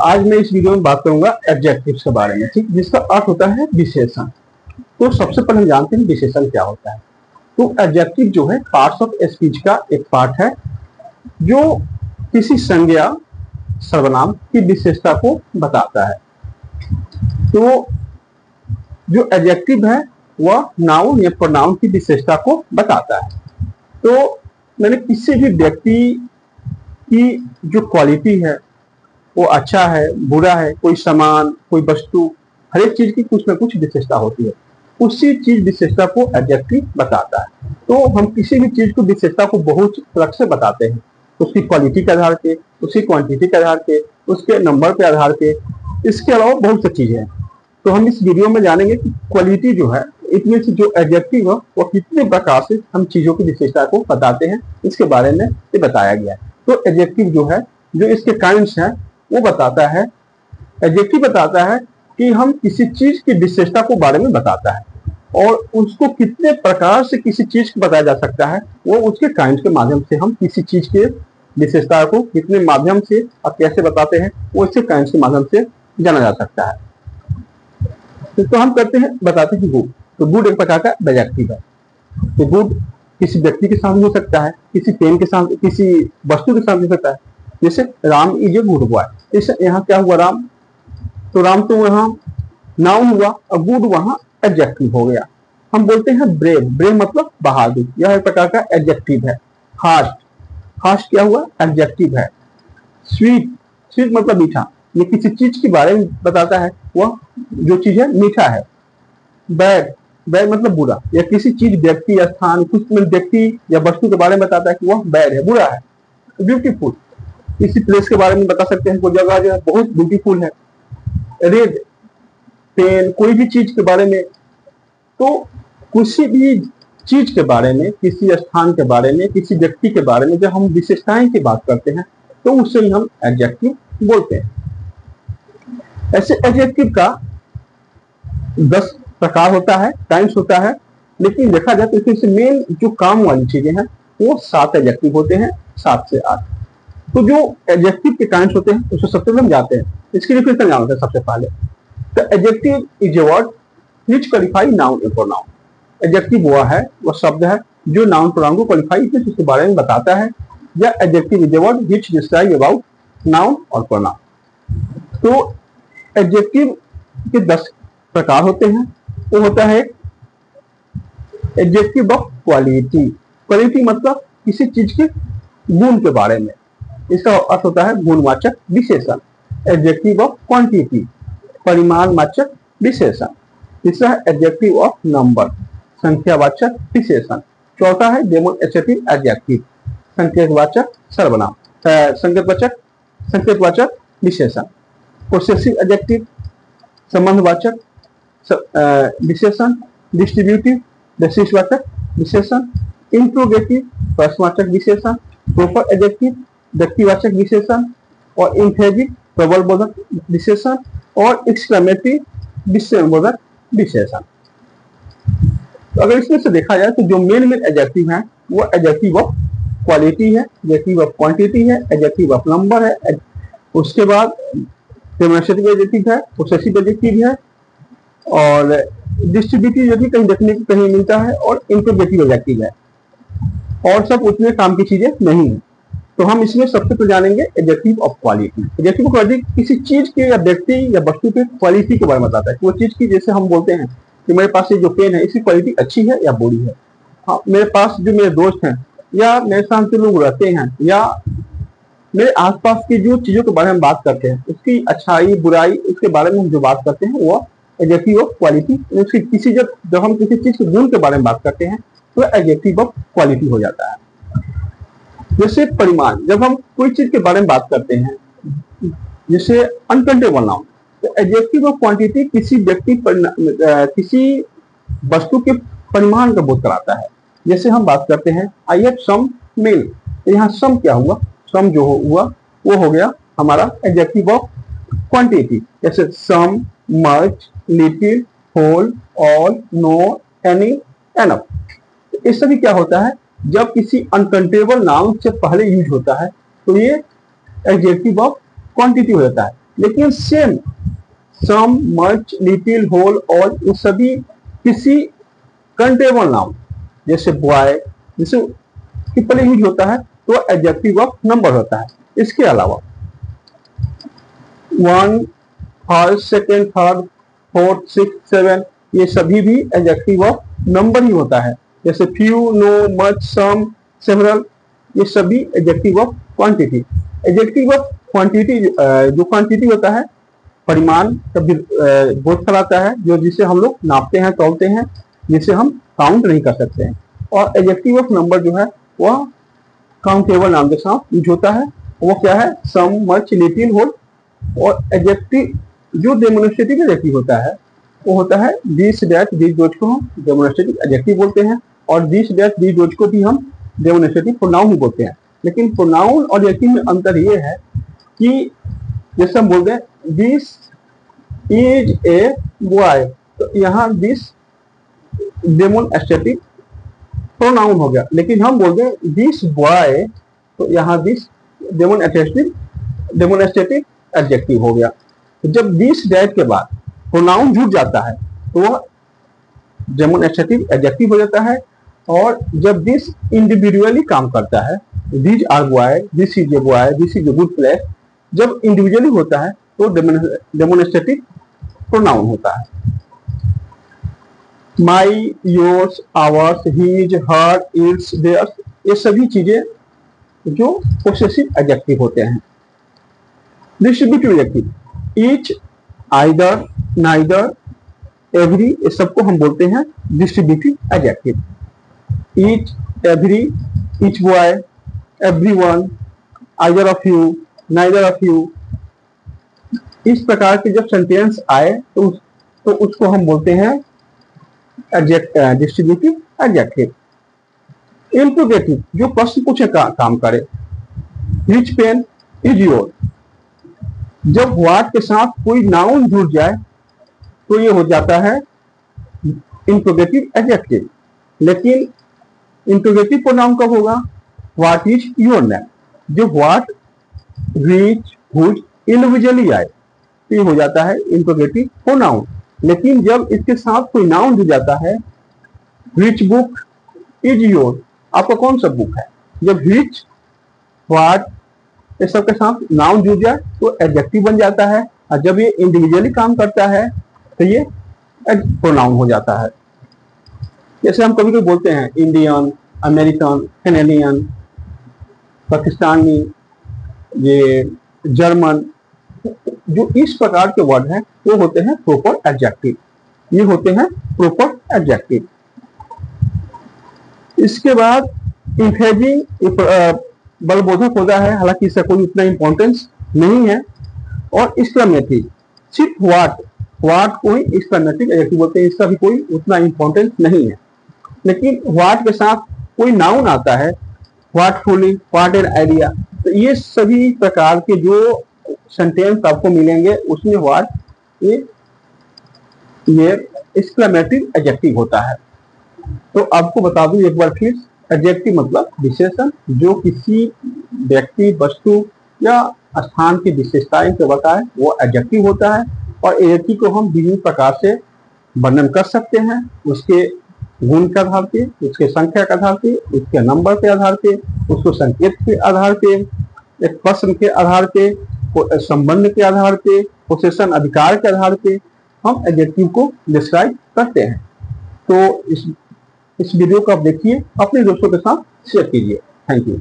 आज मैं इस वीडियो में बात करूंगा एडजेक्टिव्स के बारे में, ठीक, जिसका अर्थ होता है विशेषण। तो सबसे पहले हम जानते हैं विशेषण क्या होता है। तो एडजेक्टिव जो है पार्ट्स ऑफ स्पीच का एक पार्ट है जो किसी संज्ञा सर्वनाम की विशेषता को बताता है। तो जो एडजेक्टिव है वह नाउन या प्रोनाउन की विशेषता को बताता है। तो मैंने किसी भी व्यक्ति की जो क्वालिटी है वो अच्छा है, बुरा है, कोई सामान, कोई वस्तु, हर एक चीज की कुछ ना कुछ विशेषता होती है। उसी चीज विशेषता को एडजेक्टिव बताता है। तो हम किसी भी चीज को विशेषता को बहुत तरह से बताते हैं, उसकी क्वालिटी के आधार पे, उसकी क्वांटिटी के आधार पे, उसके नंबर के आधार पे। इसके अलावा बहुत सी चीजें हैं। तो हम इस वीडियो में जानेंगे कि क्वालिटी जो है, इतने से जो एडजेक्टिव है वो कितने प्रकार से हम चीजों की विशेषता को बताते हैं, इसके बारे में ये बताया गया है। तो एडजेक्टिव जो है, जो इसके काइंड्स हैं, वो बताता है, एडजेक्टिव बताता है कि हम किसी चीज की विशेषता को बारे में बताता है, और उसको कितने प्रकार से किसी चीज को बताया जा सकता है वो उसके काइंड के माध्यम से हम किसी चीज के विशेषता को कितने माध्यम से और कैसे बताते हैं वो इसके काइंड के माध्यम से जाना जा सकता है। तो हम करते हैं, बताते हैं गुड। तो गुड एक प्रकार का एडजेक्टिव है। तो गुड किसी व्यक्ति के साथ हो सकता है, किसी पेन के साथ, किसी वस्तु के साथ हो सकता है। जैसे Ram is a good boy, इस यहाँ क्या हुआ राम, तो राम तो यहाँ नाउन हुआ और गुड वहां एडजेक्टिव हो गया। हम बोलते हैं ब्रेव, ब्रेव मतलब बहादुर, यह एक प्रकार का एडजेक्टिव है। हार्श, हार्श क्या हुआ, एडजेक्टिव है। स्वीट, स्वीट मतलब मीठा, ये किसी चीज के बारे में बताता है, वह जो चीज है मीठा है। बैड, बैड मतलब बुरा, या किसी चीज, व्यक्ति, स्थान, कुछ व्यक्ति या वस्तु के बारे में बताता है कि वह बैड है, बुरा है। ब्यूटीफुल, किसी प्लेस के बारे में बता सकते हैं, कोई जगह जो है बहुत ब्यूटीफुल है। रेड, पेन, कोई भी चीज के बारे में। तो किसी भी चीज के बारे में, किसी स्थान के बारे में, किसी व्यक्ति के बारे में जब हम विशेषताएं की बात करते हैं तो उससे ही हम एडजेक्टिव बोलते हैं। ऐसे एडजेक्टिव का 10 प्रकार होता है, टाइम्स होता है, लेकिन देखा जाए तो इसमें मेन जो काम वाली चीजें हैं वो 7 एडजेक्टिव होते हैं, 7 से 8। तो जो एडजेक्टिव के काइंड्स होते हैं उसको सबसे पहले हम जानते हैं। इसकी डिफिनेशन जानते हैं सबसे पहले। तो adjective is a word which qualify noun और प्रोनाउन। एडजेक्टिव वह शब्द है जो नाउन प्रोनाउन को क्वालिफाई करके उसके बारे में बताता है, या adjective is a word which describe about noun और प्रोनाउन। तो एडजेक्टिव के 10 प्रकार होते हैं। वो होता है एडजेक्टिव ऑफ क्वालिटी, क्वालिटी मतलब किसी चीज के गुण के बारे में, इसका अर्थ होता है गुणवाचक विशेषण। एडजेक्टिव ऑफ क्वांटिटी, परिमाणवाचक विशेषण। तीसरा है एडजेक्टिव ऑफ नंबर, संख्यावाचक विशेषण। चौथा है डेमोन्स्ट्रेटिव एडजेक्टिव, संकेतवाचक सर्वनाम, संकेतवाचक विशेषण। पोसेसिव एडजेक्टिव, संबंधवाचक विशेषण। डिस्ट्रीब्यूटिव, विशेषवाचक विशेषण। इंट्रोगेटिव, प्रश्नवाचक विशेषण। प्रोपर एडजेक्टिव, व्यक्तिवाचक विशेषण। और इंफेजिव, प्रबलबोधक विशेषण। और एक्सक्लेमेटरी, विस्मयबोधक विशेषण। तो अगर इसमें से देखा जाए तो जो मेन एडजेक्टिव है वो एडजेक्टिव ऑफ क्वालिटी है, एडजेक्टिव ऑफ क्वांटिटी है, एडजेक्टिव ऑफ नंबर है, उसके बाद डेमोन्स्ट्रेटिव एडजेक्टिव है, पोसेसिव एडजेक्टिव है, और डिस्ट्रीब्यूटिव यदि कहीं देखने को कहीं मिलता है, और इंट्रोगेटिव एडजेक्टिव है। और सब उतने काम की चीजें नहीं है। तो हम इसमें सबसे पहले जानेंगे adjective of quality. Adjective of quality किसी चीज के या व्यक्ति या वस्तु के क्वालिटी के बारे में बताता है। वो चीज की, जैसे हम बोलते हैं कि मेरे पास ये जो पेन है इसकी क्वालिटी अच्छी है या बुरी है। हाँ, मेरे पास जो मेरे दोस्त हैं या मेरे साथ जो लोग रहते हैं या मेरे आसपास की जो चीजों के बारे में बात करते हैं, उसकी अच्छाई बुराई, उसके बारे में हम जो बात करते हैं वो एडजेक्टिव ऑफ क्वालिटी। उसकी किसी जब हम किसी चीज के गुण के बारे में बात करते हैं तो एडजेक्टिव ऑफ क्वालिटी हो जाता है। जैसे परिमाण, जब हम कोई चीज के बारे में बात करते हैं, जैसे अनकाउंटेबल नाउन, तो एडजेक्टिव ऑफ क्वांटिटी किसी व्यक्ति किसी वस्तु के परिमाण का बोध कराता है। जैसे हम बात करते हैं आई हैव सम मिल्क, तो यहाँ सम क्या हुआ, सम जो हुआ वो हो गया हमारा एडजेक्टिव ऑफ क्वांटिटी। जैसे some, much, little, whole, all, no, any, enough. इस सभी क्या होता है, जब किसी अनकाउंटेबल नाउन से पहले यूज होता है तो ये एडजेक्टिव ऑफ क्वांटिटी हो जाता है। लेकिन सेम, सम, मच, लिटिल, होल, ऑल, ये सभी किसी कंटेबल नाउन जैसे बॉय जैसे कि पहले यूज होता है तो एडजेक्टिव ऑफ नंबर होता है। इसके अलावा 1, फर्स्ट, सेकेंड, थर्ड, फोर्थ, 6, 7 ये सभी भी एडजेक्टिव ऑफ नंबर ही होता है। जैसे फ्यू, नो, मच, सम, सेवरल ये सभी adjective of quantity. Adjective of quantity जो क्वांटिटी होता है परिमाण कभी बहुत फैलाता है जो जिसे हम लोग नापते हैं, तौलते हैं, जिसे हम काउंट नहीं कर सकते हैं। और एडजेक्टिव ऑफ नंबर जो है वह काउंटेबल नाम के साथ यूज होता है। वो क्या है? सम, मच, लिटिल, होल। और एडजेक्टिव जो डेमोन्स्ट्रेटिव एडजेक्टिव होता है वो होता है दिस, दैट, दीज, दोज को हम डेमोन्स्ट्रेटिव एडजेक्टिव बोलते हैं, और दिस, दैट, दीज, दोज को भी हम डेमोन्स्ट्रेटिव प्रोनाउन ही बोलते हैं। लेकिन प्रोनाउन और एडजेक्टिव में अंतर ये है कि जैसे हम बोलते हैं दिस इज ए बॉय, तो यहाँ दिस डेमोन्स्ट्रेटिव प्रोनाउन हो गया। लेकिन हम बोलते हैं दिस बॉय, तो यहाँ दिस डेमोन्स्ट्रेटिव एडजेक्टिव हो गया। तो जब दिस, दैट के बाद प्रोनाउन जुड़ जाता है तो वह डेमोन्स्ट्रेटिव एडजेक्टिव हो जाता है। और जब दिस इंडिविजुअली काम करता है, this are boy, this is a boy, this is a good place, जब इंडिविजुअली होता है तो डेमोन्स्ट्रेटिव प्रोनाउन होता है। My, yours, ours, his, her, its, theirs ये सभी चीजें जो पोसेसिव एडजेक्टिव होते हैं। Distributive adjective each, either, neither, every ये सबको हम बोलते हैं distributive adjective. Each, every, each boy, everyone, either of you, neither of you, इस प्रकार के जब सेंटेंस आए तो उसको हम बोलते हैं डिस्ट्रीब्यूटिव एडजेक्टिव। इंट्रोगेटिव जो प्रश्न पूछे काम करे। व्हिच पेन इज योर, जब व्हाट के साथ कोई नाउन जुड़ जाए तो ये हो जाता है इंट्रोगेटिव एडजेक्टिव। लेकिन इंट्रोगेटिव प्रोनाउन कब होगा? व्हाट इज योर नेम, जो व्हाट, व्हिच, हुज इंडिविजुअली आए तो ये हो जाता है इंट्रोगेटिव प्रोनाउन। लेकिन जब इसके साथ कोई नाउन जुड़ जाता है, व्हिच बुक इज योर, आपका कौन सा बुक है, जब व्हिच, व्हाट ये सब के साथ नाउन जुड़ जाए तो एडजेक्टिव बन जाता है। और जब ये इंडिविजुअली काम करता है तो ये प्रोनाउन हो जाता है। जैसे हम कभी कभी बोलते हैं इंडियन, अमेरिकन, कैनेडियन, पाकिस्तानी, ये जर्मन, जो इस प्रकार के वर्ड हैं वो होते हैं प्रॉपर एडजेक्टिव। ये होते हैं प्रॉपर एडजेक्टिव। इसके बाद इंफेजिंग बलबोधक होता है, हालांकि इसका कोई उतना इंपॉर्टेंस नहीं है। और एक्सक्लेमेटरी, सिर्फ व्हाट को ही एक्सक्लेमेटरी एडजेक्टिव बोलते हैं, इसका भी कोई उतना इंपॉर्टेंस नहीं है। लेकिन व्हाट के साथ कोई नाउन आता है, what fully, what an idea, तो ये सभी प्रकार के जो सेंटेंस आपको मिलेंगे उसमें व्हाट ये एक्सक्लेमेटरी एडजेक्टिव होता है। तो आपको बता दूं एक बार फिर, एडजेक्टिव मतलब विशेषण जो किसी व्यक्ति, वस्तु या स्थान की विशेषताएं को बताए वो एडजेक्टिव होता है। और एडजेक्टिव को हम विभिन्न प्रकार से वर्णन कर सकते हैं, उसके गुण के आधार पे, उसके संख्या के आधार पे, उसके नंबर के आधार पे, उसको संकेत के आधार पे, एक प्रश्न के आधार पे, संबंध के आधार पे, पोसेशन अधिकार के आधार पे हम एडजेक्टिव को डिस्क्राइब करते हैं। तो इस वीडियो को आप देखिए, अपने दोस्तों के साथ शेयर कीजिए। Thank you.